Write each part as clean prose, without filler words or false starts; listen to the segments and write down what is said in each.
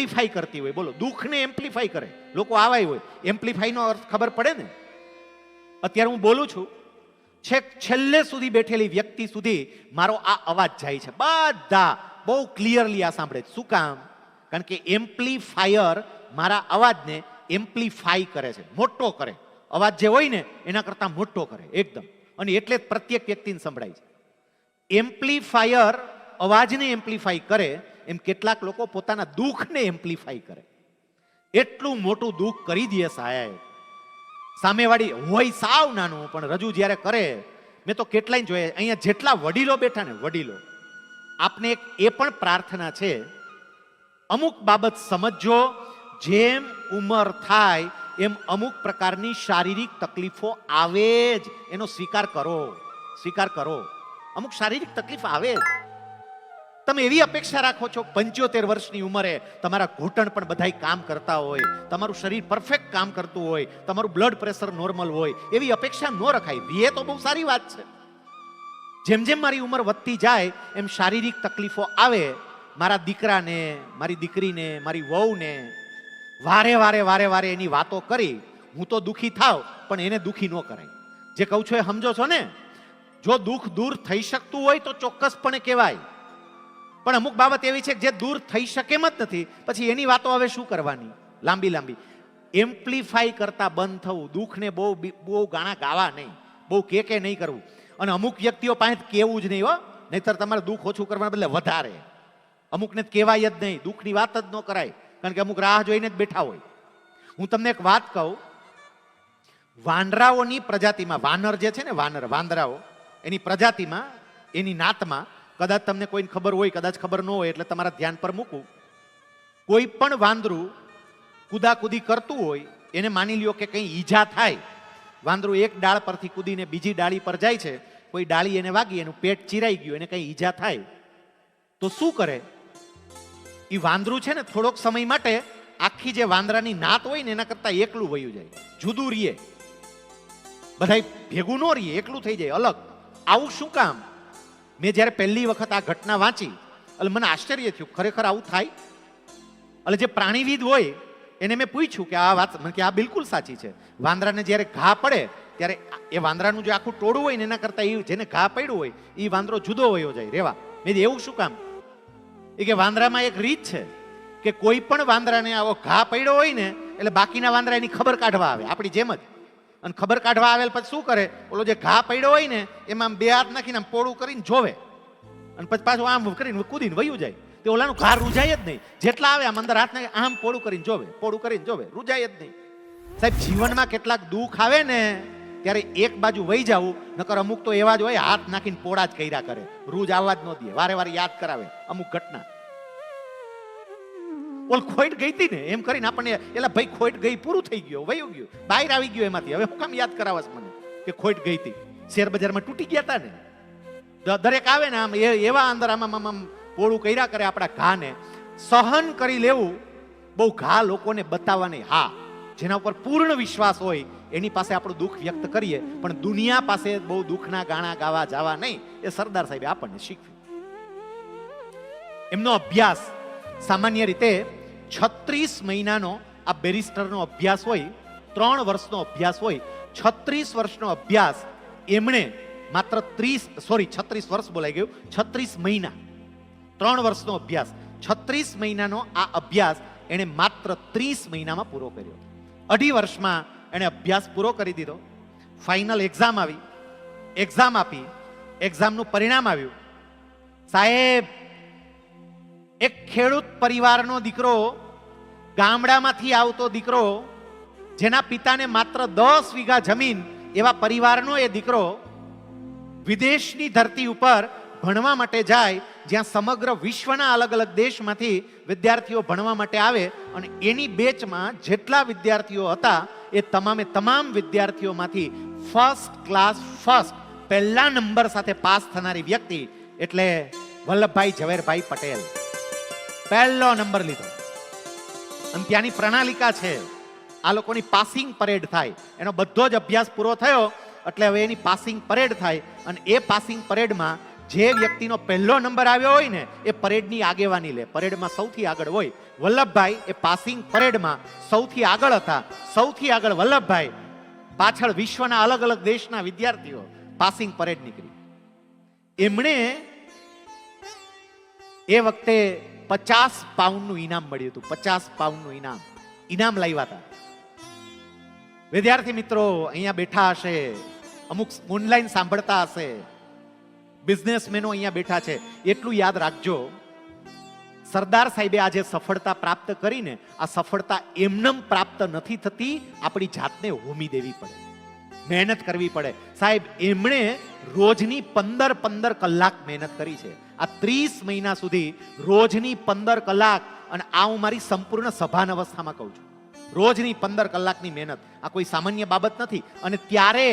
Amplify કરતી હોય. બોલો, દુઃખને એમ્પ્લીફાઈ કરે. લોકો આવાય હોય, એમ્પ્લીફાઈનો અર્થ ખબર પડે ને. અત્યારે હું બોલું છું, છેક છેલ્લે સુધી બેઠેલી વ્યક્તિ સુધી મારો આ અવાજ જાય છે. બધા બહુ ક્લિયરલી આ સાંભળે છે. શું કામ? કારણ કે એમ્પ્લીફાયર મારા અવાજને એમ્પ્લીફાઈ કરે છે, મોટો કરે. અવાજ જે હોય ને એના કરતા મોટો કરે એકદમ, અને એટલે જ પ્રત્યેક વ્યક્તિને સંભળાય છે. એમ્પ્લીફાયર અવાજને એમ્પ્લીફાઈ કરે એમ કેટલાક લોકો પોતાના દુઃખને એમ્પ્લીફાઈ કરે. એટલું મોટું દુઃખ કરી દે સાહેબ. સામેવાળી હોય સાવ નાનું, પણ રજૂ જ્યારે કરે, મેં તો કેટલાય જોયા અહીંયા જેટલા વડીલો બેઠા ને વડીલો, આપને એક એ પણ પ્રાર્થના છે, અમુક બાબત સમજો. જેમ ઉંમર થાય એમ અમુક પ્રકારની શારીરિક તકલીફો આવે જ, એનો સ્વીકાર કરો, સ્વીકાર કરો. અમુક શારીરિક તકલીફ આવે જ. તમે એવી અપેક્ષા રાખો છો 75 વર્ષની ઉંમરે તમારા ઘૂંટણ પણ બધાય કામ કરતા હોય, તમારું શરીર પરફેક્ટ કામ કરતું હોય, તમારું બ્લડ પ્રેશર નોર્મલ હોય, એવી અપેક્ષા ન રખાય. એ તો બહુ સારી વાત છે. જેમ જેમ મારી ઉંમર વધતી જાય એમ શારીરિક તકલીફો આવે. મારા દીકરાને, મારી દીકરીને, મારી વહુને વારે વારે એની વાતો કરી હું તો દુઃખી થાવ, પણ એને દુઃખી ન કરાય. જે કહું છું એ સમજો છો ને? જો દુઃખ દૂર થઈ શકતું હોય તો ચોક્કસપણે કહેવાય, પણ અમુક બાબત એવી છે કે જે દૂર થઈ શકે એમ જ નથી. પછી એની વાતો હવે શું કરવાની લાંબી લાંબી? એમ્પ્લીફાઈ કરતા બંધ થવું. દુઃખને બહુ ગાણા ગાવા નહીં, બહુ કે નહીં કરવું. અને અમુક વ્યક્તિઓ પાસે કેવું જ નહીં હો, નહીતર તમારે દુઃખ ઓછું કરવાના બદલે વધારે. અમુકને કહેવાય જ નહીં, દુઃખની વાત જ ન કરાય, કારણ કે અમુક રાહ જોઈને જ બેઠા હોય. હું તમને એક વાત કહું, વાંદરાઓની પ્રજાતિમાં, વાનર જે છે ને, વાંદરાઓ, એની પ્રજાતિમાં, એની નાતમાં, કદાચ તમને કોઈને ખબર હોય, કદાચ ખબર ન હોય, એટલે તમારા ધ્યાન પર મૂકું. કોઈ પણ વાંદરું કુદાકુદી કરતું હોય, એને માની લ્યો કે કંઈ ઈજા થાય, વાંદરું એક ડાળ પરથી કૂદીને બીજી ડાળી પર જાય છે, કોઈ ડાળી એને વાગી, એનું પેટ ચીરાઈ ગયું, એને કંઈ ઈજા થાય તો શું કરે? એ વાંદરું છે ને થોડોક સમય માટે આખી જે વાંદરાની નાત હોય ને એના કરતા એકલું વયું જાય, જુદું રહીએ, બધાય ભેગું ન રહીએ, એકલું થઈ જાય, અલગ. આવું શું કામ? મેં જ્યારે પહેલી વખત આ ઘટના વાંચી એટલે મને આશ્ચર્ય થયું, ખરેખર આવું થાય? એટલે જે પ્રાણીવિદ હોય એને મેં પૂછ્યું કે આ વાત, મને કે આ બિલકુલ સાચી છે. વાંદરાને જ્યારે ઘા પડે ત્યારે એ વાંદરાનું જે આખું ટોળું હોય ને એના કરતા એ જેને ઘા પડ્યું હોય એ વાંદરો જુદો વયો જાય રેવા. મેં એવું શું કામ? એ કે વાંદરામાં એક રીત છે કે કોઈ પણ વાંદરાને આવો ઘા પડ્યો હોય ને એટલે બાકીના વાંદરા એની ખબર કાઢવા આવે, આપણી જેમ જ. અને ખબર કાઢવા આવેલ પછી શું કરે? ઓલો જે ઘા પડ્યો હોય ને એમાં બે હાથ નાખીને આમ પોળું કરીને જોવે, અને પછી પાછું આમ કરીને કૂદીને વયું જાય. તે ઓલાનું ઘા રૂજાય જ નહીં. જેટલા આવે આમ અંદર હાથ નાખે, આમ પોળું કરીને જોવે, પોળું કરીને જોવે, રૂજાય જ નહીં. સાહેબ, જીવનમાં કેટલાક દુઃખ આવે ને ત્યારે એક બાજુ વહી જવું, નકર અમુક તો એવા જ હોય હાથ નાખીને પોળા જ કર્યા કરે, રૂજ આવવા જ ન દે, વારે વારે યાદ કરાવે અમુક ઘટના. ઓલ ખોટ ગઈ હતી ને એમ કરીને આપણને એલા ભાઈ ખોટ ગઈ, પૂરું થઈ ગયું, વયું ગયું, બહાર આવી ગયું એમાંથી, હવે હું કામ યાદ કરાવસ મને કે ખોટ ગઈ હતી, શેર બજારમાં તૂટી ગયા હતા ને. દરેક આવે ને આમ એવા અંદર આમ પોળું કર્યા કરે આપણા ઘાને. સહન કરી લેવું, બહુ ઘા લોકોને બતાવવા નહીં. હા, જેના ઉપર પૂર્ણ વિશ્વાસ હોય એની પાસે આપણું દુઃખ વ્યક્ત કરીએ, પણ દુનિયા પાસે બહુ દુઃખના ગાણા ગાવા જવા નહીં. એ સરદાર સાહેબે આપણને શીખવ્યું. એમનો અભ્યાસ સામાન્ય રીતે 36 મહિનાનો આ બેરિસ્ટરનો અભ્યાસ હોય, 3 વર્ષનો અભ્યાસ હોય. 36 વર્ષનો અભ્યાસ એમણે માત્ર 36 વર્ષ બોલાઈ ગયું, 36 મહિના, 3 વર્ષનો અભ્યાસ, 36 મહિનાનો આ અભ્યાસ એણે માત્ર 30 મહિનામાં પૂરો કર્યો. 2.5 વર્ષમાં એણે અભ્યાસ પૂરો કરી દીધો. ફાઇનલ એક્ઝામ આવી, એક્ઝામ આપી, એક્ઝામનું પરિણામ આવ્યું. સાહેબ, એક ખેડૂત પરિવારનો દીકરો, ગામડામાંથી આવતો દીકરો, જેના પિતાને માત્ર 10 વીઘા જમીન, એવા પરિવારનો એ દીકરો વિદેશની ધરતી ઉપર ભણવા માટે જાય, જ્યાં સમગ્ર વિશ્વના અલગ અલગ દેશમાંથી વિદ્યાર્થીઓ ભણવા માટે આવે, અને એની બેચમાં જેટલા વિદ્યાર્થીઓ હતા એ તમામે તમામ વિદ્યાર્થીઓમાંથી ફર્સ્ટ ક્લાસ, ફર્સ્ટ, પહેલા નંબર સાથે પાસ થનારી વ્યક્તિ એટલે વલ્લભભાઈ ઝવેરભાઈ પટેલ. પહેલો નંબર લીધો. અને ત્યાંની પ્રણાલિકા છે, આ લોકોની પાસિંગ પરેડ થાય. એનો બધો જ અભ્યાસ પૂરો થયો એટલે હવે એની પાસિંગ પરેડ થાય, અને એ પાસિંગ પરેડમાં જે વ્યક્તિનો પહેલો નંબર આવ્યો હોય ને એ પરેડની આગેવાની લે. પરેડમાં સૌથી આગળ હોય. વલ્લભભાઈ એ પાસિંગ પરેડમાં સૌથી આગળ હતા. સૌથી આગળ વલ્લભભાઈ, પાછળ વિશ્વના અલગ અલગ દેશના વિદ્યાર્થીઓ. પાસિંગ પરેડ નીકળી. એમણે એ વખતે 50 પાઉન્ડનું ઇનામ મળ્યું હતું. 50 પાઉન્ડનું ઇનામ લાવ્યા હતા. વિદ્યાર્થી મિત્રો અહીંયા બેઠા હશે, અમુક ઓનલાઈન સાંભળતા હશે, બિઝનેસમેનો અહીંયા બેઠા છે. એટલું યાદ રાખજો, સરદાર સાહેબે આજે સફળતા પ્રાપ્ત કરીને આ સફળતા એમનેમ પ્રાપ્ત નથી થતી. આપણી જાતને હોમી દેવી પડે, મહેનત કરવી પડે. સાહેબ એમણે રોજની 15 કલાક મહેનત કરી છે. આ 30 મહિના સુધી રોજની 15 કલાક. અને આ હું મારી સંપૂર્ણ સભાન અવસ્થામાં કહું છું. રોજની 15 કલાકની મહેનત આ કોઈ સામાન્ય બાબત નથી. અને ત્યારે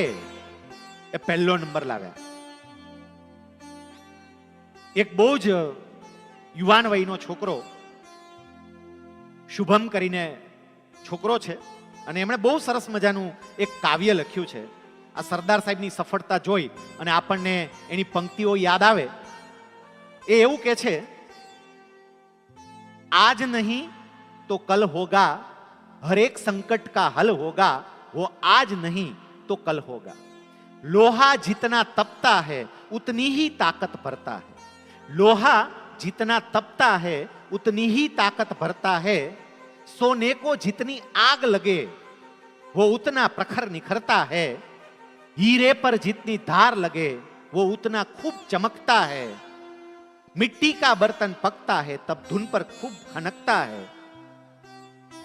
એ પહેલો નંબર લાવ્યા. એક બહુ જ યુવાન વયનો છોકરો, શુભમ કરીને છોકરો છે, અને એમણે બહુ સરસ મજાનું એક કાવ્ય લખ્યું છે. આ સરદાર સાહેબની સફળતા જોઈ અને આપણને એની પંક્તિઓ યાદ આવે. એ એવું કહે છે, आज नहीं तो कल होगा, हर एक संकट का हल होगा, वो आज नहीं तो कल होगा. लोहा जितना तपता है उतनी ही ताकत भरता है. लोहा जितना तपता है उतनी ही ताकत भरता है. सोने को जितनी आग लगे वो उतना प्रखर निखरता है. हीरे पर जितनी धार लगे वो उतना खूब चमकता है. मिट्टी का बर्तन पकता है तब धुन पर खूब खनकता है.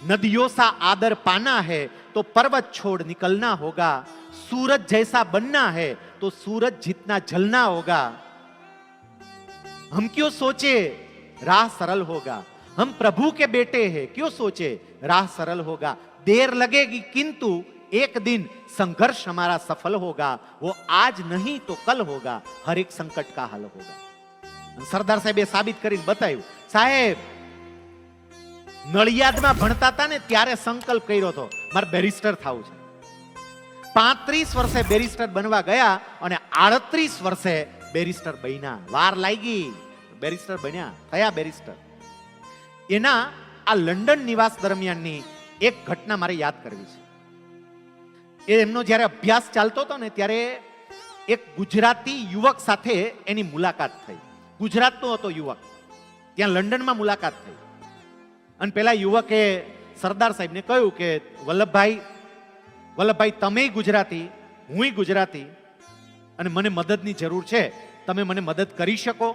नदियों सा आदर पाना है तो पर्वत छोड़ निकलना होगा. सूरज जैसा बनना है तो सूरज जितना जलना होगा. हम क्यों सोचे राह सरल होगा, हम प्रभु के बेटे हैं, क्यों सोचे राह सरल होगा. देर लगेगी किंतु एक दिन संघर्ष हमारा सफल होगा. वो आज नहीं तो कल होगा, हर एक संकट का हल होगा. સરદાર સાહેબે સાબિત કરીને બતાવ્યું. સાહેબ નડિયાદમાં ભણતા હતા ને ત્યારે સંકલ્પ કર્યો હતો મારે બેરિસ્ટર થવું છે. 35 વર્ષે બેરિસ્ટર બનવા ગયા અને 38 વર્ષે બેરિસ્ટર બન્યા. વાર લાગી, બેરિસ્ટર બન્યા, થયા બેરિસ્ટર. એના આ લંડન નિવાસ દરમિયાનની એક ઘટના મારે યાદ કરવી છે. એ એમનો જ્યારે અભ્યાસ ચાલતો હતો ને ત્યારે એક ગુજરાતી યુવક સાથે એની મુલાકાત થઈ. ગુજરાતનો હતો યુવક, ત્યાં લંડનમાં મુલાકાત થઈ. અને પેલા યુવકે સરદાર સાહેબને કહ્યું કે વલ્લભભાઈ તમે ગુજરાતી, હું ગુજરાતી, અને મને મદદની જરૂર છે, તમે મને મદદ કરી શકો?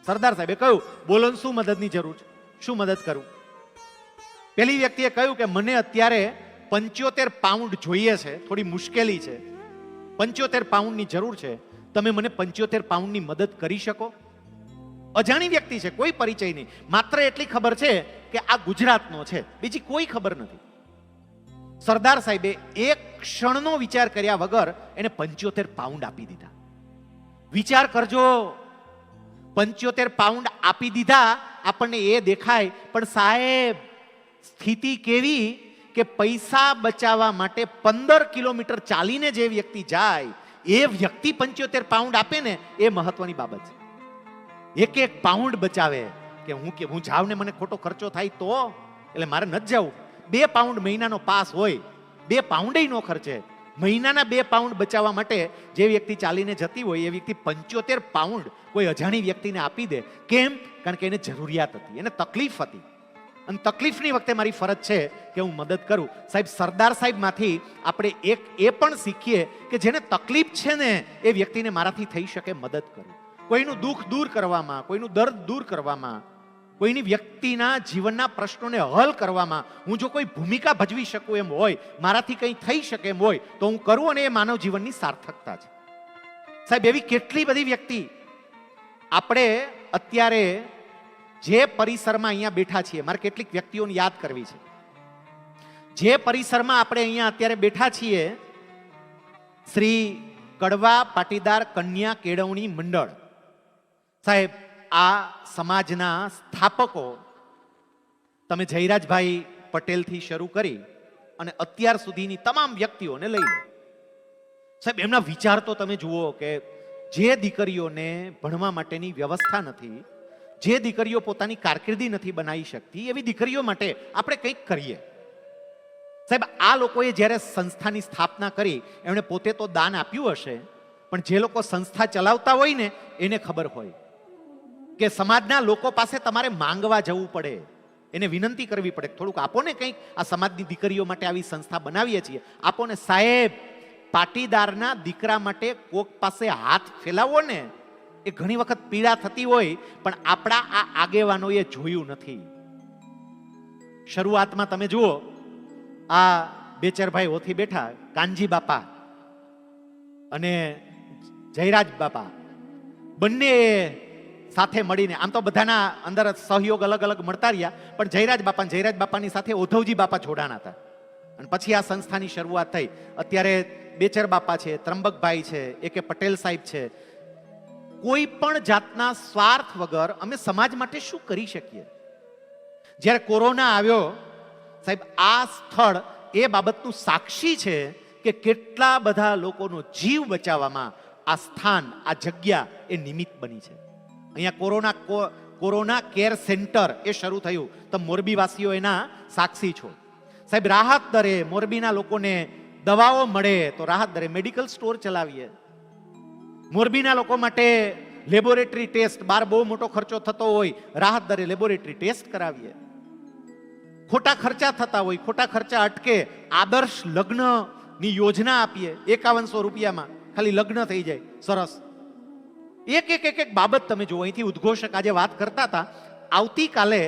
સરદાર સાહેબે કહ્યું, બોલો શું મદદની જરૂર છે, શું મદદ કરું? પેલી વ્યક્તિએ કહ્યું કે મને અત્યારે 75 પાઉન્ડ જોઈએ છે, થોડી મુશ્કેલી છે, 75 પાઉન્ડની જરૂર છે, તમે મને 75 પાઉન્ડની મદદ કરી શકો? અજાણી વ્યક્તિ છે, કોઈ પરિચય નહીં, માત્ર એટલી ખબર છે કે આ ગુજરાતનો છે, બીજી કોઈ ખબર નથી. સરદાર સાહેબે એક ક્ષણનો વિચાર કર્યા વગર એને 75 પાઉન્ડ આપી દીધા. વિચાર કરજો, 75 પાઉન્ડ આપી દીધા. આપણને એ દેખાય, પણ સાહેબ સ્થિતિ કેવી કે પૈસા બચાવવા માટે 15 કિલોમીટર ચાલીને જે વ્યક્તિ જાય એ વ્યક્તિ 75 પાઉન્ડ આપે ને એ મહત્વની બાબત છે. એક પાઉન્ડ બચાવે કે હું જાવ ને મને ખોટો ખર્ચો થાય તો, એટલે મારે નથી જવું. 2 પાઉન્ડ મહિનાનો પાસ હોય, 2 પાઉન્ડ નો ખર્ચે. મહિનાના 2 પાઉન્ડ બચાવવા માટે જે વ્યક્તિ ચાલીને જતી હોય એ વ્યક્તિ 75 પાઉન્ડ કોઈ અજાણી વ્યક્તિને આપી દે. કેમ? કારણ કે એને જરૂરિયાત હતી, એને તકલીફ હતી. અને તકલીફની વખતે મારી ફરજ છે કે હું મદદ કરું. સાહેબ સરદાર સાહેબ માંથી આપણે એક એ પણ શીખીએ કે જેને તકલીફ છે ને એ વ્યક્તિને મારાથી થઈ શકે મદદ કરું. કોઈનું દુઃખ દૂર કરવામાં, કોઈનું દર્દ દૂર કરવામાં, કોઈની વ્યક્તિના જીવનના પ્રશ્નોને હલ કરવામાં હું જો કોઈ ભૂમિકા ભજવી શકું એમ હોય, મારાથી કંઈ થઈ શકે એમ હોય તો હું કરું, અને એ માનવ જીવનની સાર્થકતા છે. સાહેબ એવી કેટલી બધી વ્યક્તિ આપણે અત્યારે જે પરિસરમાં અહીંયા બેઠા છીએ, મારે કેટલીક વ્યક્તિઓને યાદ કરવી છે. જે પરિસરમાં આપણે અહીંયા અત્યારે બેઠા છીએ, શ્રી કડવા પાટીદાર કન્યા કેળવણી મંડળ, સાહેબ આ સમાજના સ્થાપકો તમે જયરાજભાઈ પટેલથી શરૂ કરી અને અત્યાર સુધીની તમામ વ્યક્તિઓને લઈ લો. સાહેબ એમના વિચાર તો તમે જુઓ કે જે દીકરીઓને ભણવા માટેની વ્યવસ્થા નથી, જે દીકરીઓ પોતાની કારકિર્દી નથી બનાવી શકતી, એવી દીકરીઓ માટે આપણે કંઈક કરીએ. સાહેબ, આ લોકોએ જ્યારે સંસ્થાની સ્થાપના કરી, એમણે પોતે તો દાન આપ્યું હશે, પણ જે લોકો સંસ્થા ચલાવતા હોય ને એને ખબર હોય કે સમાજના લોકો પાસે તમારે માંગવા જવું પડે, એને વિનંતી કરવી પડે, થોડુંક આપો ને કંઈક, આ સમાજની દીકરીઓ માટે આવી સંસ્થા બનાવીએ છીએ, આપો ને. સાહેબ, પાટીદારના દીકરા માટે કોક પાસે હાથ ફેલાવો ને, એ ઘણી વખત પીડા થતી હોય, પણ આપણા આ આગેવાનોએ જોયું નથી. શરૂઆતમાં તમે જુઓ, આ બેચરભાઈ ઓથી બેઠા, કાનજી બાપા અને જયરાજ બાપા, બંને સાથે મળીને, આમ તો બધાના અંદર સહયોગ અલગ અલગ મળતા રહ્યા, પણ જયરાજ બાપાની સાથે ઉદ્ધવજી બાપા જોડાણા હતા. અને પછી આ સંસ્થાની શરૂઆત થઈ. અત્યારે બેચર બાપા છે, ત્રંબકભાઈ છે, એકે પટેલ સાહેબ છે. કોઈ પણ જાતના સ્વાર્થ વગર અમે સમાજ માટે શું કરી શકીએ? જ્યારે કોરોના આવ્યો, સાહેબ, આ સ્થળ એ બાબતનું સાક્ષી છે કે કેટલા બધા લોકોનો જીવ બચાવવામાં આ સ્થાન, આ જગ્યા એ નિમિત્ત બની છે. અહીંયા કોરોના કેર સેન્ટર એ શરૂ થયું, તો મોરબીવાસીઓ એના સાક્ષી છો. સાહેબ, રાહત દરે મોરબીના લોકોને દવાઓ મળે તો રાહત દરે મેડિકલ સ્ટોર ચલાવીએ. મોરબીના લોકો માટે લેબોરેટરી ટેસ્ટ, બહાર બહુ મોટો ખર્ચો થતો હોય, રાહત દરે લેબોરેટરી ટેસ્ટ કરાવીએ. ખોટા ખર્ચા થતા હોય, ખોટા ખર્ચા અટકે, આદર્શ લગ્નની યોજના આપીએ. 5100 રૂપિયામાં ખાલી લગ્ન થઈ જાય. સરસ. એક બાબત તમે જુઓ. અહીંથી ઉદ્ઘોષક આજે વાત કરતા હતા, આવતીકાલે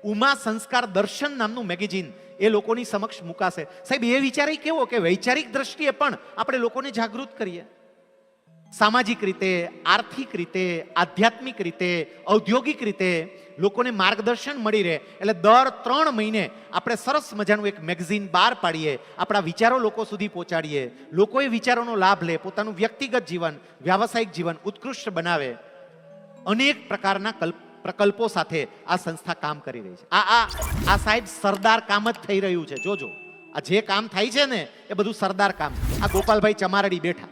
ઉમા સંસ્કાર દર્શન નામનું મેગેઝિન એ લોકોની સમક્ષ મુકાશે. સાહેબ, એ વિચારી કેવો કે વૈચારિક દ્રષ્ટિએ પણ આપણે લોકોને જાગૃત કરીએ, સામાજિક રીતે, આર્થિક રીતે, આધ્યાત્મિક રીતે, ઔદ્યોગિક રીતે લોકોને માર્ગદર્શન મળી રહે. એટલે દર 3 મહિને આપણે સરસ મજાનું એક મેગઝીન બહાર પાડીએ, આપણા વિચારો લોકો સુધી પહોંચાડીએ, લોકોએ વિચારોનો લાભ લે, પોતાનું વ્યક્તિગત જીવન, વ્યાવસાયિક જીવન ઉત્કૃષ્ટ બનાવે. અનેક પ્રકારના પ્રકલ્પો સાથે આ સંસ્થા કામ કરી રહી છે. આ સાહેબ સરદાર કામ જ થઈ રહ્યું છે. જોજો, આ જે કામ થાય છે ને એ બધું સરદાર કામ. આ ગોપાલભાઈ ચમારડી બેઠા,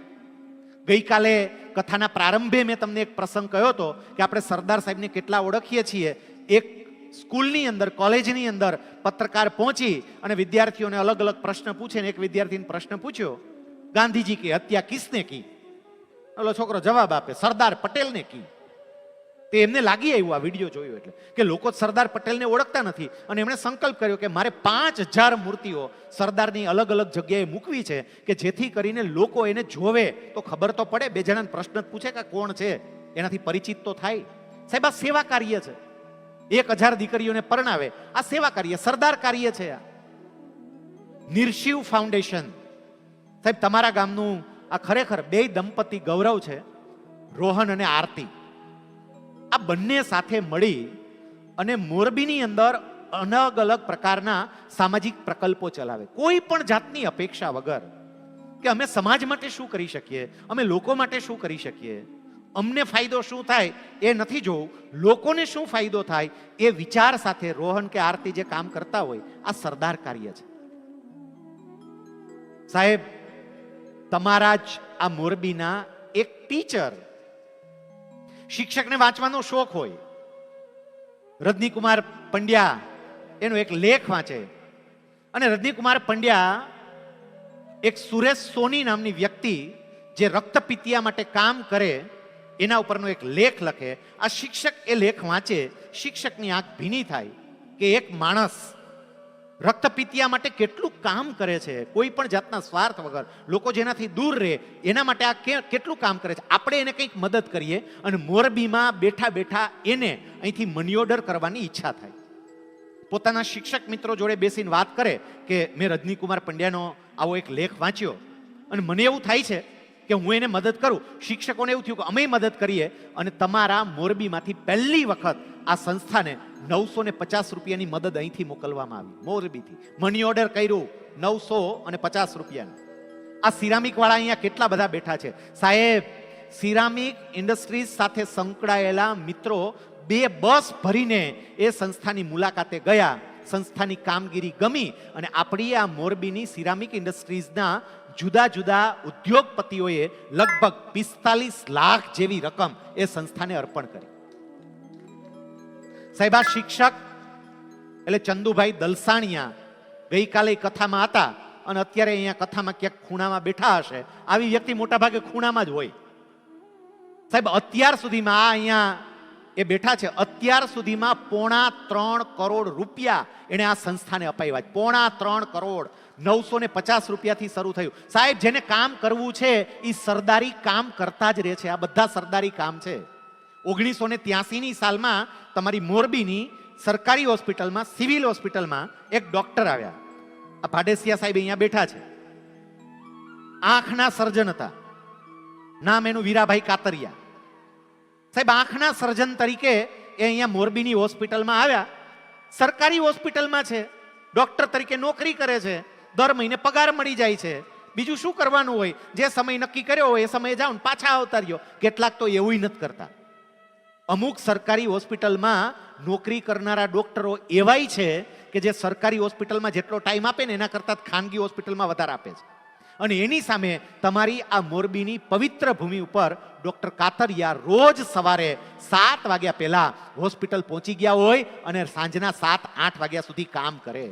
ગઈકાલે કથાના પ્રારંભે મેં તમને એક પ્રસંગ કહ્યો હતો કે આપણે સરદાર સાહેબને કેટલા ઓળખીએ છીએ. એક સ્કૂલની અંદર, કોલેજની અંદર પત્રકાર પહોંચી અને વિદ્યાર્થીઓને અલગ અલગ પ્રશ્ન પૂછે ને એક વિદ્યાર્થીને પ્રશ્ન પૂછ્યો, ગાંધીજી કી હત્યા કિસને કી? ઓલો છોકરો જવાબ આપે, સરદાર પટેલને કી. તે એમને લાગી આવ્યું આ વિડીયો જોયો એટલે કે લોકો સરદાર પટેલને ઓળખતા નથી, અને એમણે સંકલ્પ કર્યો કે મારે 5000 મૂર્તિઓ સરદારની અલગ અલગ જગ્યાએ મૂકવી છે કે જેથી કરીને લોકો એને જોવે તો ખબર તો પડે. 2 જણાને પ્રશ્ન પૂછે કે કોણ છે, એનાથી પરિચિત તો થાય. સાહેબ, આ સેવા કાર્ય છે. 1000 દીકરીઓને પરણાવે, આ સેવા કાર્ય, સરદાર કાર્ય છે. આ નિર્શિવ ફાઉન્ડેશન. સાહેબ, તમારા ગામનું આ ખરેખર 2 દંપતી ગૌરવ છે, રોહન અને આરતી. આ બંને સાથે મળી અને મોરબીની અંદર અલગ અલગ પ્રકારના સામાજિક પ્રકલ્પો ચલાવે, કોઈ પણ જાતની અપેક્ષા વગર કે અમે સમાજ માટે શું કરી શકીએ, અમે લોકો માટે શું કરી શકીએ, અમને ફાયદો શું થાય એ નથી જોવું, લોકોને શું ફાયદો થાય એ વિચાર સાથે રોહન કે આરતી જે કામ કરતા હોય, આ સરદાર કાર્ય છે. સાહેબ, તમારા જ આ મોરબીના એક ટીચર, શિક્ષકને વાંચવાનો શોખ હોય, રજનીકુમાર પંડ્યા એનો એક લેખ વાંચે, અને રજનીકુમાર પંડ્યા એક સુરેશ સોની નામની વ્યક્તિ જે રક્તપિતિયા માટે કામ કરે એના ઉપરનો એક લેખ લખે. આ શિક્ષક એ લેખ વાંચે, શિક્ષકની આંખ ભીની થાય કે એક માણસ રક્તપિતિયા માટે કેટલું કામ કરે છે, કોઈ પણ જાતના સ્વાર્થ વગર, લોકો જેનાથી દૂર રહે એના માટે આ કેટલું કામ કરે છે. આપણે એને કંઈક મદદ કરીએ. અને મોરબીમાં બેઠા બેઠા એને અહીંથી મની ઓર્ડર કરવાની ઈચ્છા થાય. પોતાના શિક્ષક મિત્રો જોડે બેસીને વાત કરે કે મેં રજનીકુમાર પંડ્યાનો આવો એક લેખ વાંચ્યો અને મને એવું થાય છે કે હું એને મદદ કરું. શિક્ષકોને એવું થયું કે અમે મદદ કરીએ, અને તમારા મોરબીમાંથી પહેલી વખત આ સંસ્થાને 950 રૂપિયાની મદદ અહીંથી મોકલવામાં આવી. મોરબીથી મની ઓર્ડર કર્યું 950 રૂપિયાનું. આ સિરામિક વાળા અહીંયા કેટલા બધા બેઠા છે. સાહેબ, સિરામિક ઇન્ડસ્ટ્રીઝ સાથે સંકળાયેલા મિત્રો 2 બસ ભરીને એ સંસ્થાની મુલાકાતે ગયા, સંસ્થાની કામગીરી ગમી, અને આપણી આ મોરબીની સિરામિક ઇન્ડસ્ટ્રીઝના જુદા જુદા ઉદ્યોગપતિઓએ લગભગ 45 લાખ જેવી રકમ એ સંસ્થાને અર્પણ કરી. સાહેબ, આ શિક્ષક એટલે ચંદુભાઈ દલસાણિયા ગઈકાલે કથામાં હતા અને અત્યારે અહીંયા કથામાં ક્યાંક ખૂણામાં બેઠા હશે. આવી વ્યક્તિ મોટા ભાગે ખૂણામાં જ હોય. સાહેબ, અત્યાર સુધીમાં આ અહીંયા એ બેઠા છે, અત્યાર સુધીમાં 3.25 કરોડ રૂપિયા એને આ સંસ્થાને અપાવ્યા. 3.25 કરોડ, 950 રૂપિયાથી શરૂ થયું. સાહેબ, જેને કામ કરવું છે એ સરદારી કામ કરતા જ રહે છે. આ બધા સરદારી કામ છે. 1983ની સાલમાં તમારી મોરબીની સરકારી હોસ્પિટલમાં, સિવિલ હોસ્પિટલમાં એક ડોક્ટર આવ્યા. આ ભાડેસિયા સાહેબ અહીંયા બેઠા છે. આંખના સર્જન હતા. નામ એનું વીરાભાઈ કાતરિયા. સાહેબ, આંખના સર્જન તરીકે એ અહીંયા મોરબીની હોસ્પિટલમાં આવ્યા. સરકારી હોસ્પિટલમાં છે, ડોક્ટર તરીકે નોકરી કરે છે, દર મહિને પગાર મળી જાય છે. બીજું શું કરવાનું હોય? જે સમય નક્કી કર્યો હોય એ સમયે જાઓ ને પાછા આવતા રહ્યો. કેટલાક તો એવું નથી કરતા. અમુક સરકારી હોસ્પિટલમાં નોકરી કરનારા ડોક્ટરો એવાય છે કે જે સરકારી હોસ્પિટલમાં જેટલો ટાઈમ આપે ને એના કરતાં ખાનગી હોસ્પિટલમાં વધારે આપે છે. અને એની સામે તમારી આ મોરબીની પવિત્ર ભૂમિ ઉપર ડોક્ટર કાતરિયા રોજ સવારે 7 વાગ્યા પહેલા હોસ્પિટલ પહોંચી ગયા હોય અને સાંજના 7-8 વાગ્યા સુધી કામ કરે.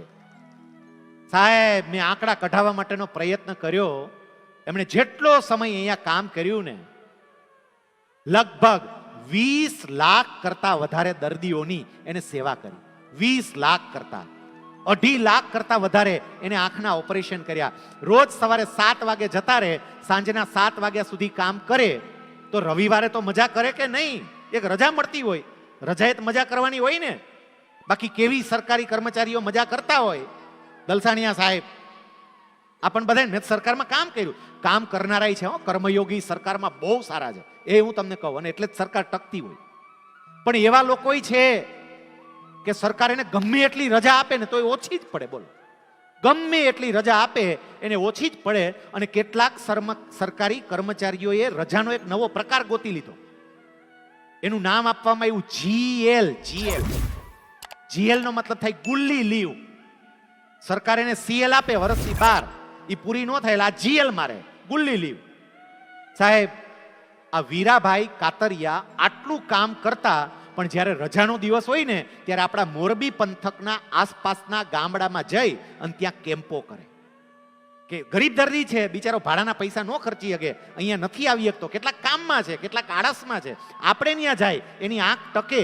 સાહેબ, મેં આંકડા કઢાવવા માટેનો પ્રયત્ન કર્યો. એમણે જેટલો સમય અહીંયા કામ કર્યું ને, લગભગ 20 લાખ કરતા વધારે દર્દીઓની એને સેવા કરી. 20 લાખ કરતા, 2.5 લાખ કરતા વધારે એને આંખના ઓપરેશન કર્યા. રોજ સવારે 7 વાગે જતા રહે, સાંજના 7 વાગ્યા સુધી કામ કરે. તો રવિવારે તો મજા કરે કે નહીં? એક રજા મળતી હોય, રજાએ તો મજા કરવાની હોય ને. બાકી કેવી સરકારી કર્મચારીઓ મજા કરતા હોય? દલસાણિયા સાહેબ, આપણ બધા મેં સરકારમાં કામ કર્યું. કામ કરનારાય છે, કર્મયોગી સરકારમાં બહુ સારા છે, એ હું તમને કહું. અને એટલે જ સરકાર ટકતી હોય. પણ એવા લોકો છે કે સરકાર એને ગમે એટલી રજા આપે ને તો એ ઓછી જ પડે. બોલો, ગમે એટલી રજા આપે એને ઓછી જ પડે. અને કેટલાક સરકારી કર્મચારીઓએ રજાનો એક નવો પ્રકાર ગોતી લીધો. એનું નામ આપવામાં આવ્યું GL. GL નો મતલબ થાય ગુલ્લી લીવ. સરકાર એને CL આપે વર્ષની 12, એ પૂરી ન થાય એટલે આ GL મારે, ગુલ્લી લીવ. સાહેબ, આ વીરાભાઈ કાતરિયા આટલું કામ કરતા, પણ જ્યારે રજાનો દિવસ હોય ને ત્યારે આપણા મોરબી પંથકના આસપાસના ગામડામાં જઈ અને ત્યાં કેમ્પો કરે. કે ગરીબ દર્દી છે, બિચારો ભાડાના પૈસા ન ખર્ચી શકે, અહીંયા નથી આવી શકતો, કેટલાક કામમાં છે, કેટલાક આળસમાં છે, આપણે ત્યાં જાય એની આંખ ટકે.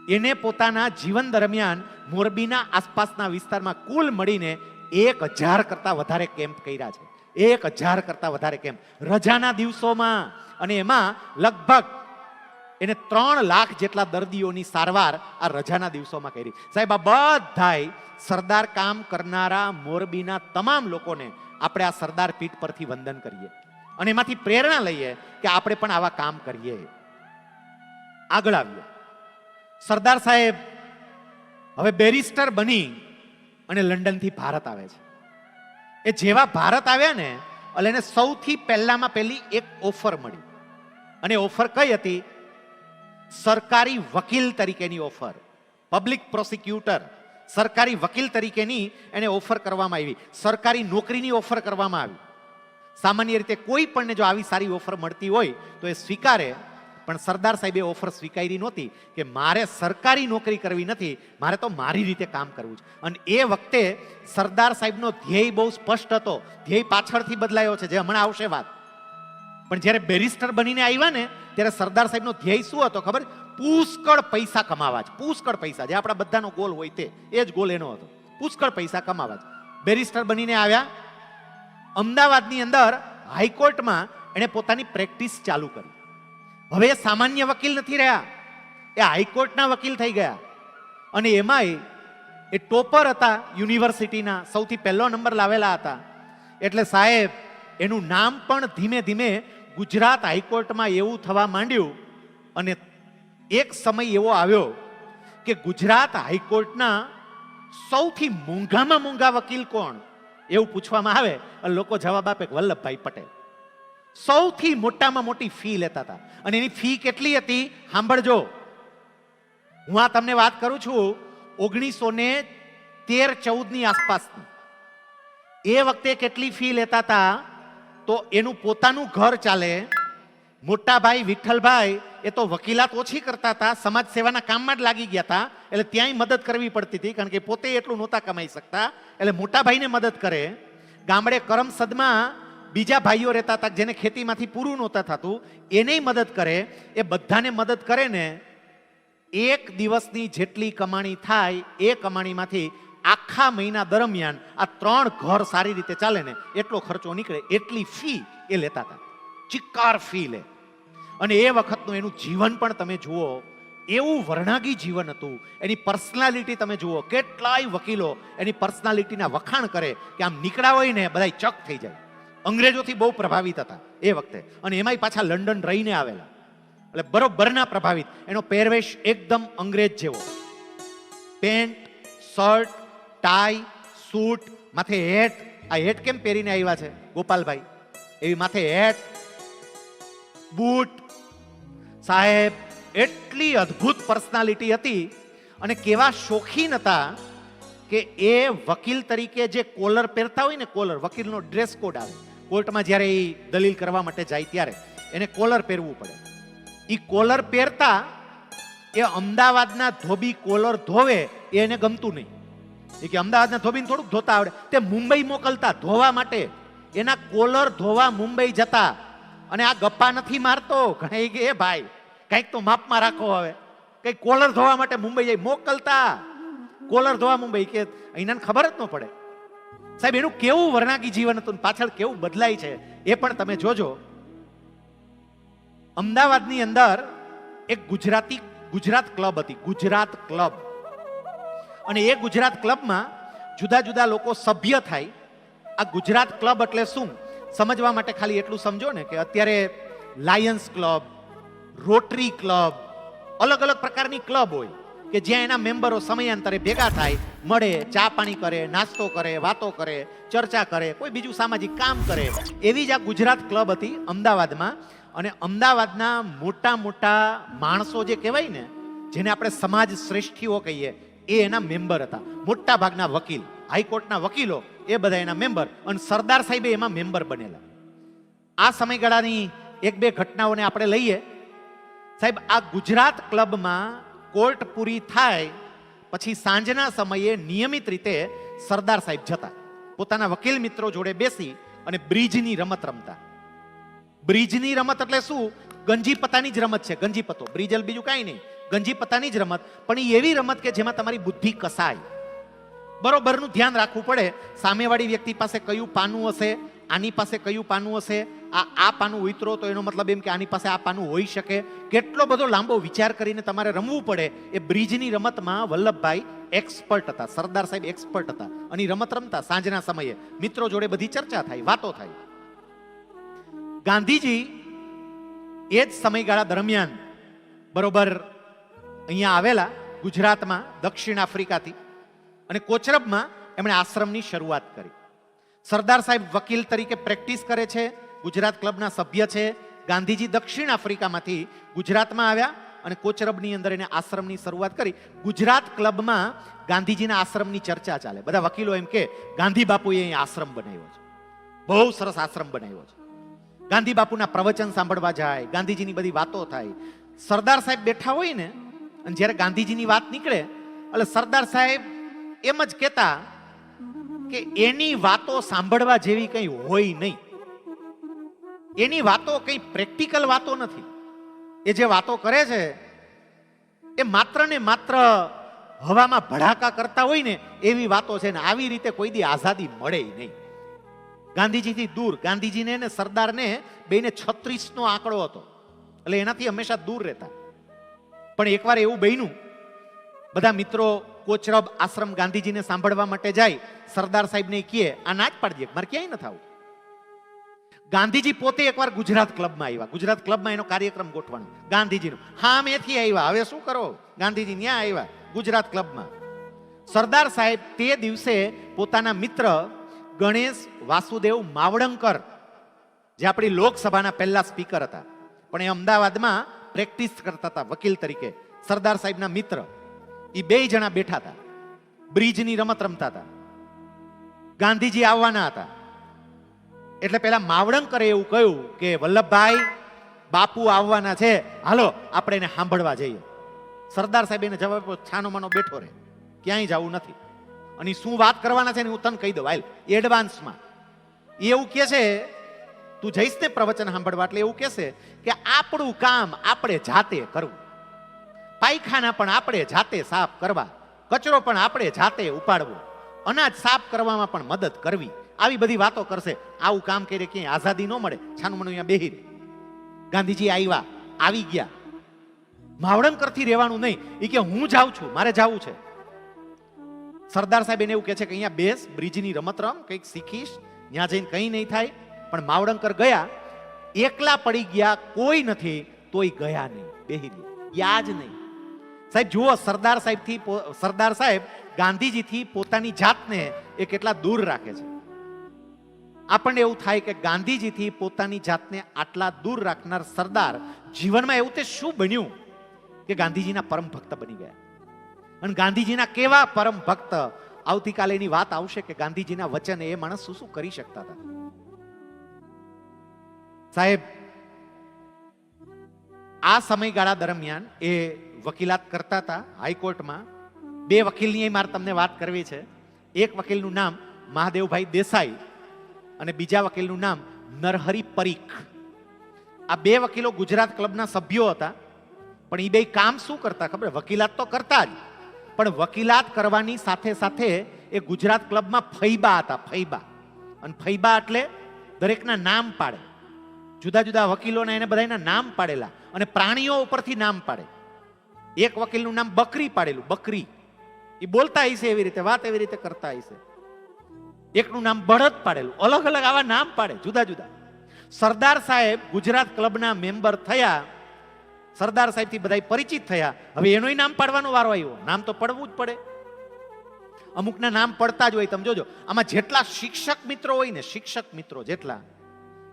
એને પોતાના જીવન દરમિયાન મોરબીના આસપાસના વિસ્તારમાં કુલ મળીને 1000 કરતા વધારે કેમ્પ કર્યા છે. 1000 કરતા વધારે કેમ્પ રજાના દિવસોમાં. અને એમાં લગભગ એને 3 લાખ જેટલા દર્દીઓની સારવાર આ રજાના દિવસોમાં કરી. સાહેબ, આ બધાય સરદાર કામ કરનારા મોરબીના તમામ લોકોને આપણે આ સરદાર પીઠ પરથી વંદન કરીએ અને એમાંથી પ્રેરણા લઈએ કે આપણે પણ આવા કામ કરીએ. આગળ આવીએ. સરદાર સાહેબ હવે બેરિસ્ટર બની અને લંડનથી ભારત આવે છે. એ જેવા ભારત આવ્યા ને એટલે એને સૌથી પહેલામાં પહેલી એક ઓફર મળી. અને ઓફર કઈ હતી? સરકારી વકીલ તરીકેની ઓફર. પબ્લિક પ્રોસિક્યુટર, સરકારી વકીલ તરીકેની એને ઓફર કરવામાં આવી. સરકારી નોકરીની ઓફર કરવામાં આવી. સામાન્ય રીતે કોઈ પણ જો આવી સારી ઓફર મળતી હોય તો એ સ્વીકારે. પણ સરદાર સાહેબે ઓફર સ્વીકારી નહોતી કે મારે સરકારી નોકરી કરવી નથી, મારે તો મારી રીતે કામ કરવું છે. અને એ વખતે સરદાર સાહેબનો ધ્યેય બહુ સ્પષ્ટ હતો. ધ્યેય પાછળથી બદલાયો છે, જે હમણાં આવશે વાત. પણ જ્યારે બેરિસ્ટર બનીને આવ્યા ને ત્યારે સરદાર સાહેબનો ધ્યેય શું હતો ખબર? પુષ્કળ પૈસા કમાવા છે. પુષ્કળ પૈસા, જે આપણા બધાનો ગોલ હોય તે, એ જ ગોલ એનો હતો. પુષ્કળ પૈસા કમાવા છે. બેરિસ્ટર બનીને આવ્યા. અમદાવાદની અંદર હાઈકોર્ટમાં એણે પોતાની પ્રેક્ટિસ ચાલુ કરી. હવે એ સામાન્ય વકીલ નથી રહ્યા, એ હાઈકોર્ટના વકીલ થઈ ગયા. અને એમાંય એ ટોપર હતા, યુનિવર્સિટીના સૌથી પહેલો નંબર લાવેલા હતા. એટલે સાહેબ, એનું નામ પણ ધીમે ધીમે ગુજરાત હાઈકોર્ટમાં એવું થવા માંડ્યું. અને એક સમય એવો આવ્યો કે ગુજરાત હાઈકોર્ટના સૌથી મોંઘામાં મોંઘા વકીલ કોણ એવું પૂછવામાં આવે અને લોકો જવાબ આપે કે વલ્લભભાઈ પટેલ. સૌથી મોટામાં મોટી ફી લેતા હતા. અને એની ફી કેટલી હતી સાંભળજો. હું આ તમને વાત કરું છું 1913-14 ની આસપાસની. એ વખતે કેટલી ફી લેતા હતા તો એનું પોતાનું ઘર ચાલે. મોટા ભાઈ વિઠ્ઠલભાઈ એ તો વકીલાત ઓછી કરતા હતા, સમાજ સેવાના કામમાં જ લાગી ગયા હતા, એટલે ત્યાંય મદદ કરવી પડતી હતી કારણ કે પોતે એટલું નહોતા કમાઈ શકતા, એટલે મોટા ભાઈને મદદ કરે. ગામડે કરમસદમાં બીજા ભાઈઓ રહેતા હતા જેને ખેતીમાંથી પૂરું નહોતા થતું, એનેય મદદ કરે. એ બધાને મદદ કરે ને એક દિવસની જેટલી કમાણી થાય એ કમાણીમાંથી આખા મહિના દરમિયાન આ 3 ઘર સારી રીતે ચાલે ને એટલો ખર્ચો નીકળે, એટલી ફી એ લેતા હતા. ચિક્કાર ફી લે. અને એ વખતનું એનું જીવન પણ તમે જુઓ, એવું વર્ણાગી જીવન હતું. એની પર્સનાલિટી તમે જુઓ, કેટલાય વકીલો એની પર્સનાલિટીના વખાણ કરે કે આમ નીકળ્યા હોય ને બધાય ચક થઈ જાય. અંગ્રેજોથી બહુ પ્રભાવિત હતા એ વખતે, અને એમાંય પાછા લંડન રહીને આવેલા, એટલે બરોબરના પ્રભાવિત. એનો પહેરવેશ એકદમ અંગ્રેજ જેવો, પેન્ટ, શર્ટ, ટાઈ, સૂટ, માથે હેટ. આ હેટ કેમ પહેરીને આવ્યા છે ગોપાલભાઈ? એવી માથે હેટ, બૂટ. સાહેબ એટલી અદ્ભુત પર્સનાલિટી હતી અને કેવા શોખીન હતા કે એ વકીલ તરીકે જે કોલર પહેરતા હોય ને, કોલર વકીલનો ડ્રેસ કોડ આવે, કોર્ટમાં જ્યારે એ દલીલ કરવા માટે જાય ત્યારે એને કોલર પહેરવું પડે. એ કોલર પહેરતા એ અમદાવાદના ધોબી કોલર ધોવે એ એને ગમતું નહીં. એ કે અમદાવાદના ધોબીને થોડુંક ધોતા આવડે, તે મુંબઈ મોકલતા ધોવા માટે. એના કોલર ધોવા મુંબઈ જતા. અને આ ગપ્પા નથી મારતો, ઘણા કે એ ભાઈ કંઈક તો માપમાં રાખો, હવે કંઈક કોલર ધોવા માટે મુંબઈ જઈ મોકલતા. કોલર ધોવા મુંબઈ, કે અહીંના ખબર જ ન પડે. સાહેબ એનું કેવું વર્ણાગી જીવન હતું, પાછળ કેવું બદલાય છે એ પણ તમે જોજો. અમદાવાદની અંદર એક ગુજરાત ક્લબ હતી, ગુજરાત ક્લબ. અને એ ગુજરાત ક્લબમાં જુદા જુદા લોકો સભ્ય થાય. આ ગુજરાત ક્લબ એટલે શું સમજવા માટે ખાલી એટલું સમજો ને કે અત્યારે લાયન્સ ક્લબ, રોટરી ક્લબ, અલગ અલગ પ્રકારની ક્લબ હોય કે જ્યાં એના મેમ્બરો સમયાંતરે ભેગા થાય, મળે, ચા પાણી કરે, નાસ્તો કરે, વાતો કરે, ચર્ચા કરે, કોઈ બીજું સામાજિક કામ કરે. એવી જ આ ગુજરાત ક્લબ હતી અમદાવાદમાં. અને અમદાવાદના મોટા મોટા માણસો જે કહેવાય ને, જેને આપણે સમાજ શ્રેષ્ઠીઓ કહીએ, એ એના મેમ્બર હતા. મોટા ભાગના વકીલ, હાઈકોર્ટના વકીલો એ બધા એના મેમ્બર, અને સરદાર સાહેબે એમાં મેમ્બર બનેલા. આ સમયગાળાની 1-2 ઘટનાઓને આપણે લઈએ. સાહેબ આ ગુજરાત ક્લબમાં કોર્ટ પૂરી થાય પછી સાંજના સમયે નિયમિત રીતે સરદાર સાહેબ જતા, પોતાના વકીલ મિત્રો જોડે બેસી અને બ્રિજની રમત રમતા. બ્રિજની રમત એટલે શું? ગંજી પત્તાની જ રમત છે. ગંજી પત્તો, બ્રિજલ બીજું કાંઈ નહીં, ગંજી પત્તાની જ રમત. પણ એ એવી રમત કે જેમાં તમારી બુદ્ધિ કસાય, બરોબરનું ધ્યાન રાખવું પડે. સામેવાળી વ્યક્તિ પાસે કયું પાનું હશે, આની પાસે કયું પાનું હશે, આ પાનું ઉતરો તો એનો મતલબ એમ કે આની પાસે આ પાનું હોઈ શકે. કેટલો બધો લાંબો વિચાર કરીને તમારે રમવું પડે. એ બ્રિજની રમતમાં વલ્લભભાઈ એક્સપર્ટ હતા, સરદાર સાહેબ એક્સપર્ટ હતા. અને રમત રમતા સાંજના સમયે મિત્રો જોડે બધી ચર્ચા થાય, વાતો થાય. ગાંધીજી એ જ સમયગાળા દરમિયાન બરોબર અહીંયા આવેલા ગુજરાતમાં, દક્ષિણ આફ્રિકાથી, અને કોચરબમાં એમણે આશ્રમની શરૂઆત કરી. સરદાર સાહેબ વકીલ તરીકે પ્રેક્ટિસ કરે છે, ગુજરાત ક્લબના સભ્ય છે. ગાંધીજી દક્ષિણ આફ્રિકામાંથી ગુજરાતમાં આવ્યા અને કોચરબની અંદર એને આશ્રમની શરૂઆત કરી. ગુજરાત ક્લબમાં ગાંધીજીના આશ્રમની ચર્ચા ચાલે. બધા વકીલો એમ કે ગાંધી બાપુએ અહીં આશ્રમ બનાવ્યો છે, બહુ સરસ આશ્રમ બનાવ્યો છે. ગાંધી બાપુના પ્રવચન સાંભળવા જાય, ગાંધીજીની બધી વાતો થાય. સરદાર સાહેબ બેઠા હોય ને, અને જ્યારે ગાંધીજીની વાત નીકળે એટલે સરદાર સાહેબ એમ જ કહેતા કે એની વાતો સાંભળવા જેવી કંઈ હોય નહીં. એની વાતો કંઈ પ્રેક્ટિકલ વાતો નથી. એ જે વાતો કરે છે એ માત્ર ને માત્ર હવામાં ભડાકા કરતા હોય ને એવી વાતો છે. ને આવી રીતે કોઈ દી આઝાદી મળે નહીં. ગાંધીજીથી દૂર, ગાંધીજીને ને સરદારને બેને 36નો આંકડો હતો, એટલે એનાથી હંમેશા દૂર રહેતા. પણ એકવાર એવું બન્યું, બધા મિત્રો કોચરબ આશ્રમ ગાંધીજીને સાંભળવા માટે જાય. સરદાર સાહેબને કહે આ ના જ પાડી દે, મારે ક્યાંય નથી આવું. ગાંધીજી પોતે એકવાર ગુજરાત ક્લબમાં આવ્યા. ગુજરાત ક્લબમાં એનો કાર્યક્રમ ગોઠવાનો ગાંધીજીનો. હા મેથી આવ્યા, હવે શું કરો? ગાંધીજી ત્યાં આવ્યા ગુજરાત ક્લબમાં. સરદાર સાહેબ તે દિવસે પોતાના મિત્ર ગણેશ વાસુદેવ માવડંકર, જે આપણી લોકસભાના પહેલા સ્પીકર હતા, પણ એ અમદાવાદમાં પ્રેક્ટિસ કરતા હતા વકીલ તરીકે. સરદાર સાહેબના મિત્ર એ 2 જણા બેઠા હતા, બ્રિજની રમત રમતા હતા. ગાંધીજી આવવાના હતા. એટલે પેલા માવડંકરે એવું કહ્યું કે વલ્લભભાઈ, બાપુ આવવાના છે, હાલો આપણે એને સાંભળવા જઈએ. સરદાર સાહેબ એને જવાબ આપ્યો, છાનો માનો બેઠો રહે, ક્યાંય જવું નથી. અને શું વાત કરવાના છે ને હું તને કહી દઉં હાલ એડવાન્સમાં. એવું કહે છે, તું જઈશ ને પ્રવચન સાંભળવા એટલે એવું કહેશે કે આપણું કામ આપણે જાતે કરવું, પાયખાના પણ આપણે જાતે સાફ કરવા, કચરો પણ આપણે જાતે ઉપાડવો, અનાજ સાફ કરવામાં પણ મદદ કરવી. આવી બધી વાતો કરશે. આવું કામ કરે ક્યાંય આઝાદી ન મળે, છાનું મનું અહીંયા બેહી રહે. ગાંધીજી આવ્યા, આવી ગયા. માવડંકરથી રહેવાનું નહીં, એ કે હું જાઉં છું, મારે જવું છે. સરદાર સાહેબ એને એવું કહે છે કે અહીંયા બેસ, બ્રિજની રમત રમ, કંઈક શીખીશ, ત્યાં જઈને કંઈ નહીં થાય. પણ માવડંકર ગયા, એકલા પડી ગયા, કોઈ નથી, તોય ગયા નહીં, બેહી રહ્યા, યા જ નહીં. સાહેબ જુઓ, સરદાર સાહેબ ગાંધીજીથી પોતાની જાતને એ કેટલા દૂર રાખે છે. આપણને એવું થાય કે ગાંધીજીથી પોતાની જાતને આટલા દૂર રાખનાર સરદાર જીવનમાં એવું તે શું બન્યું કે ગાંધીજીના પરમ ભક્ત બની ગયા. અને ગાંધીજીના કેવા પરમ ભક્ત, આવતીકાલે એની વાત આવશે કે ગાંધીજીના વચન એ માણસ શું શું કરી શકતા હતા. સાહેબ આ સમયગાળા દરમિયાન એ વકીલાત કરતા હતા હાઈકોર્ટમાં. બે વકીલની મારે તમને વાત કરવી છે. એક વકીલનું નામ મહાદેવભાઈ દેસાઈ અને બીજા વકીલનું નામ નરહરી પરીખ. આ બે વકીલો ગુજરાત ક્લબના સભ્યો હતા. પણ એ બે કામ શું કરતા ખબર? વકીલાત તો કરતા જ, પણ વકીલાત કરવાની સાથે સાથે એ ગુજરાત ક્લબમાં ફૈબા હતા. ફૈબા, અને ફૈબા એટલે દરેકના નામ પાડે. જુદા જુદા વકીલોના એને બધાના નામ પાડેલા, અને પ્રાણીઓ ઉપરથી નામ પાડે. એક વકીલનું નામ બકરી પાડેલું, બકરી. એ બોલતા હશે એવી રીતે, વાત એવી રીતે કરતા હશે. એકનું નામ બળદ પાડેલું. અલગ અલગ આવા નામ પાડે, જુદા જુદા. સરદાર સાહેબ ગુજરાત ક્લબના મેમ્બર થયા, સરદાર સાહેબ થી બધા પરિચિત થયા. હવે એનોય નામ પાડવાનો વારો આવ્યો. નામ તો પડવું જ પડે. અમુકના નામ પડતા જ હોય. તમે જોજો, આમાં જેટલા શિક્ષક મિત્રો હોય ને, શિક્ષક મિત્રો જેટલા,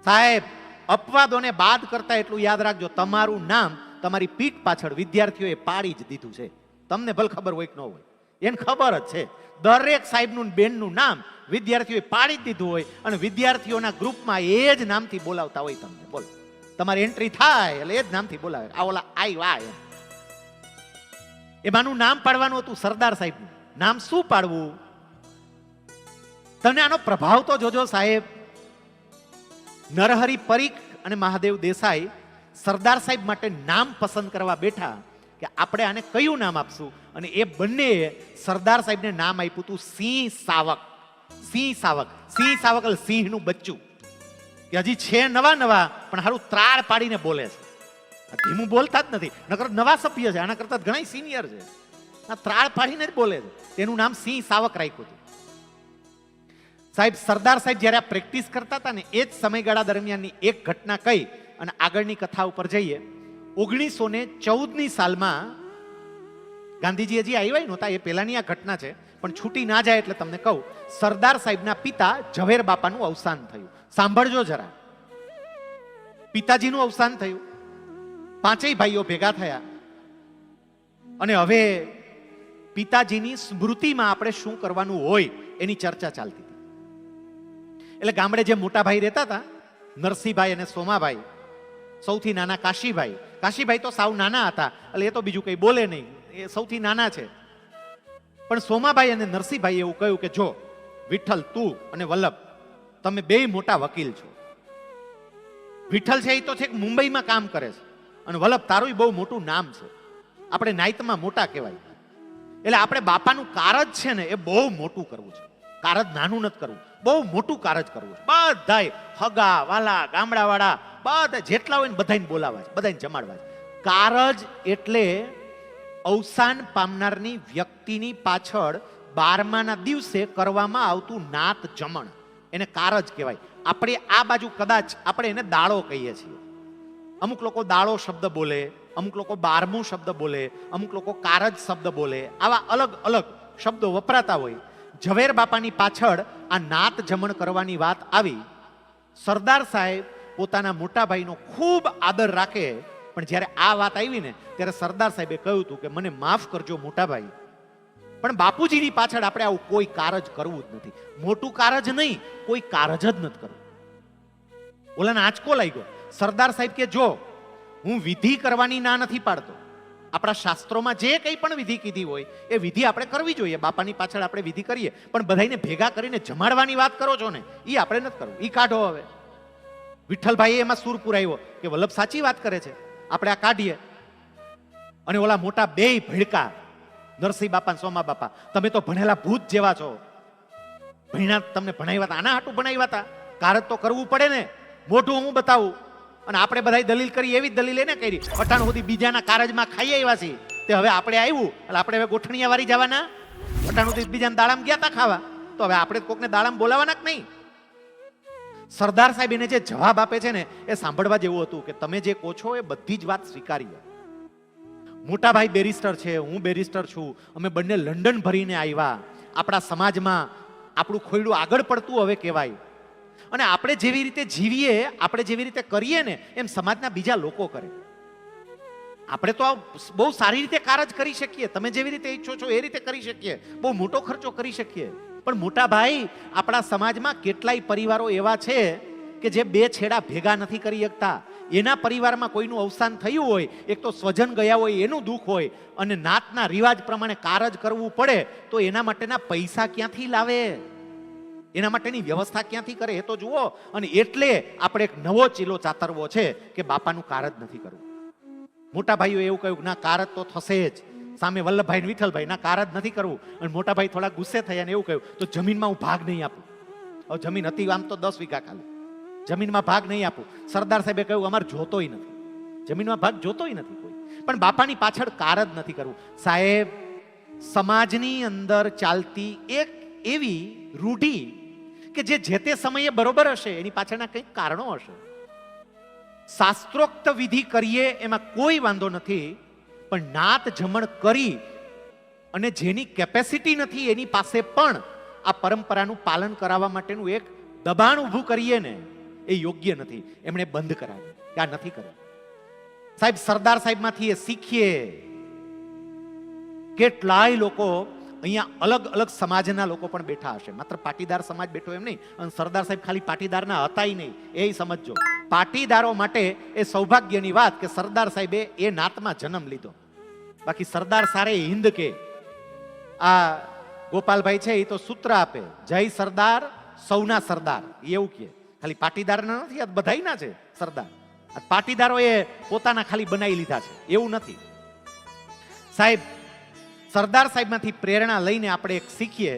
સાહેબ અપવાદોને બાદ કરતા એટલું યાદ રાખજો, તમારું નામ તમારી પીઠ પાછળ વિદ્યાર્થીઓએ પાડી જ દીધું છે. તમને ભલે ખબર હોય કે ન હોય, એને ખબર જ છે. દરેક સાહેબનું બેનનું નામ વિદ્યાર્થીઓએ પાડી જ દીધું હોય, અને વિદ્યાર્થીઓના ગ્રુપમાં એ જ નામથી બોલાવતા હોય. તમને બોલો, તમારી એન્ટ્રી થાય એટલે એ જ નામથી બોલાવે, આ ઓલા આવ્યા એમ. એમાંનું નામ પાડવાનું હતું સરદાર સાહેબનું. નામ શું પાડવું? તમને આનો પ્રભાવ તો જોજો સાહેબ. નરહરી પરીખ અને મહાદેવ દેસાઈ સરદાર સાહેબ માટે નામ પસંદ કરવા બેઠા કે આપણે આને કયું નામ આપશું. અને એ બંને સરદાર સાહેબને નામ આપ્યું હતું સિંહ સાવક. સિંહ સાવક, સિંહ સાવક એટલે સિંહનું બચ્ચું. કે હજી છે નવા નવા, પણ હારું ત્રાળ પાડીને બોલે છે. ધીમું બોલતા જ નથી, નકર નવા સભ્ય છે, આના કરતા ઘણા સિનિયર છે. આ ત્રાળ પાડીને જ બોલે છે. તેનું નામ સિંહ સાવક રાખ્યું હતું. સાહેબ સરદાર સાહેબ જ્યારે આ પ્રેક્ટિસ કરતા હતા ને, એ જ સમયગાળા દરમિયાનની એક ઘટના કહી અને આગળની કથા ઉપર જઈએ. 1914ની સાલમાં ગાંધીજી હજી આવ્યા નહોતા, એ પહેલાની આ ઘટના છે, પણ છૂટી ના જાય એટલે તમને કહું. સરદાર સાહેબના પિતા ઝવેર બાપાનું અવસાન થયું. સાંભળજો જરા. પિતાજીનું અવસાન થયું, પાંચેય ભાઈઓ ભેગા થયા, અને હવે પિતાજીની સ્મૃતિમાં આપણે શું કરવાનું હોય એની ચર્ચા ચાલતી હતી. એટલે ગામડે જે મોટા ભાઈ રહેતા હતા, નરસિંહભાઈ અને સોમાભાઈ, સૌથી નાના કાશીભાઈ. કાશીભાઈ તો સાવ નાના હતા, એટલે એ તો બીજું કંઈ બોલે નહીં, એ સૌથી નાના છે. પણ સોમાભાઈ અને નરસિંહભાઈ એવું કહ્યું કે જો વિઠ્ઠલ, તું અને વલ્લભ, તમે બે મોટા વકીલ છો. વિઠ્ઠલ છે એ તો છે મુંબઈમાં કામ કરે છે, અને વલ્લભ તારું બહુ મોટું નામ છે, આપણે નાયતમાં મોટા કહેવાય. એટલે આપણે બાપાનું કારજ છે ને એ બહુ મોટું કરવું છે. કારજ નાનું નથી કરવું, બહુ મોટું કારજ કરવું છે. બધાય હગા વાલા ગામડાવાળા બધા જેટલા હોય ને બધાને બોલાવા છે, બધાને જમાડવા છે. કારજ એટલે અવસાન પામનારની વ્યક્તિની પાછળ 12માના દિવસે કરવામાં આવતું નાત જમણ, એને કારજ કહેવાય. આપણે આ બાજુ કદાચ આપણે એને દાળો કહીએ છીએ. અમુક લોકો દાળો શબ્દ બોલે, અમુક લોકો 12મું શબ્દ બોલે, અમુક લોકો કારજ શબ્દ બોલે. આવા અલગ અલગ શબ્દો વપરાતા હોય. ઝવેર બાપાની પાછળ આ નાત જમણ કરવાની વાત આવી. સરદાર સાહેબ પોતાના મોટા ભાઈનો ખૂબ આદર રાખે, પણ જ્યારે આ વાત આવી ને ત્યારે સરદાર સાહેબે કહ્યું હતું કે મને માફ કરજો મોટા ભાઈ, પણ બાપુજીની પાછળ આપણે આવું કોઈ કારજ કરવું જ નથી. મોટું કારજ નહીં, કોઈ કારજ જ નથી કરવું. ઓલાને આંચકો લાગ્યો. સરદાર સાહેબ કે જો હું વિધિ કરવાની ના નથી પાડતો, આપણા શાસ્ત્રોમાં જે કંઈ પણ વિધિ કીધી હોય એ વિધિ આપણે કરવી જોઈએ. બાપાની પાછળ આપણે વિધિ કરીએ, પણ બધાને ભેગા કરીને જમાડવાની વાત કરો છો ને, એ આપણે નથી કરવું. એ કાઢો. હવે વિઠ્ઠલભાઈએ એમાં સૂર પુરાવ્યો કે વલ્લભ સાચી વાત કરે છે, આપણે આ કાઢીએ. અને ઓલા મોટા બેય ભડકા નરસિંહ બાપા અને સોમા બાપા, તમે તો ભણેલા ભૂત જેવા છો. ભણ્યા, તમને ભણાવ્યા હતા, આના હાટું ભણાવ્યા હતા. કારજ તો કરવું પડે ને, મોઢું હું બતાવું. અને આપણે બધા દલીલ કરી, એવી દલીલ એને કરી. અટાણ સુધી બીજાના કારજમાં ખાઈ આવ્યા છીએ, તે હવે આપણે આવ્યું એટલે આપણે હવે ગોઠણિયા વાળી જવાના. અટાણ સુધી બીજાના દાડામ ગયા હતા ખાવા, તો હવે આપણે કોકને દાડામ બોલાવાના કે નહીં? સરદાર સાહેબ એને જે જવાબ આપે છે ને, એ સાંભળવા જેવું હતું કે તમે જે કહો છો એ બધી જ વાત સ્વીકારીએ. મોટા ભાઈ બેરિસ્ટર છે, હું બેરિસ્ટર છું, અમે બંને લંડન ભરીને આવ્યા. આપણા સમાજમાં આપણું ખોયડું આગળ પડતું હવે કહેવાય. અને આપણે જેવી રીતે જીવીએ, આપણે જેવી રીતે કરીએ ને, એમ સમાજના બીજા લોકો કરે. આપણે તો બહુ સારી રીતે કારજ કરી શકીએ, તમે જેવી રીતે ઈચ્છો છો એ રીતે કરી શકીએ, બહુ મોટો ખર્ચો કરી શકીએ. પણ મોટા ભાઈ, આપણા સમાજમાં કેટલાય પરિવારો એવા છે કે જે બે છેડા ભેગા નથી કરી શકતા. એના પરિવારમાં કોઈનું અવસાન થયું હોય, એક તો સ્વજન ગયા હોય એનું દુઃખ હોય, અને નાતના રિવાજ પ્રમાણે કારજ કરવું પડે, તો એના માટેના પૈસા ક્યાંથી લાવે? એના માટેની વ્યવસ્થા ક્યાંથી કરે એ તો જુઓ. અને એટલે આપણે એક નવો ચીલો ચાતરવો છે કે બાપાનું કારજ નથી કરવું. મોટા ભાઈઓ એવું કહ્યું ના કારજ તો થશે જ. સામે વલ્લભભાઈ ને વિઠ્ઠલભાઈ ના કારજ નથી કરવું. અને મોટા ભાઈ થોડા ગુસ્સે થયા ને એવું કહ્યું તો જમીનમાં હું ભાગ નહીં આપું. હવે જમીન હતી આમ તો 10 વીઘા ખાલી, જમીનમાં ભાગ નહીં આપું. સરદાર સાહેબે કહ્યું અમારે જોતોય નથી, જમીનમાં ભાગ જોતોય નથી કોઈ. પણ બાપાની પાછળ કારજ નથી કરવું. સાહેબ, સમાજની અંદર ચાલતી એક એવી રૂઢી કે જે તે સમયે બરોબર હશે, એની પાછળના કંઈક કારણો હશે. શાસ્ત્રોક્ત વિધિ કરીએ એમાં કોઈ વાંધો નથી, પણ નાત જમણ કરી અને જેની કેપેસિટી નથી એની પાસે પણ આ પરંપરાનું પાલન કરાવવા માટેનું એક દબાણ ઊભું કરીએ ને, એ યોગ્ય નથી. એમણે બંધ કરાવ્યું કે આ નથી કર્યું. સાહેબ, સરદાર સાહેબમાંથી એ શીખીએ. કેટલાય લોકો અહીંયા અલગ અલગ સમાજના લોકો પણ બેઠા હશે, માત્ર પાટીદાર સમાજ બેઠો એમ નહીં. અને સરદાર સાહેબ ખાલી પાટીદારના હતાય નહીં, એ સમજજો. પાટીદારો માટે એ સૌભાગ્યની વાત કે સરદાર સાહેબે એ નાતમાં જન્મ લીધો. બાકી સરદાર સારે હિન્દ કે આ ગોપાલભાઈ છે એ તો સૂત્ર આપે, જય સરદાર સૌના સરદાર, એવું કે. ખાલી પાટીદારના નથી, આ બધાયના છે સરદાર. પાટીદારો એ પોતાના ખાલી બનાવી લીધા છે એવું નથી. સાહેબ, સરદાર સાહેબમાંથી પ્રેરણા લઈને આપણે એક શીખીએ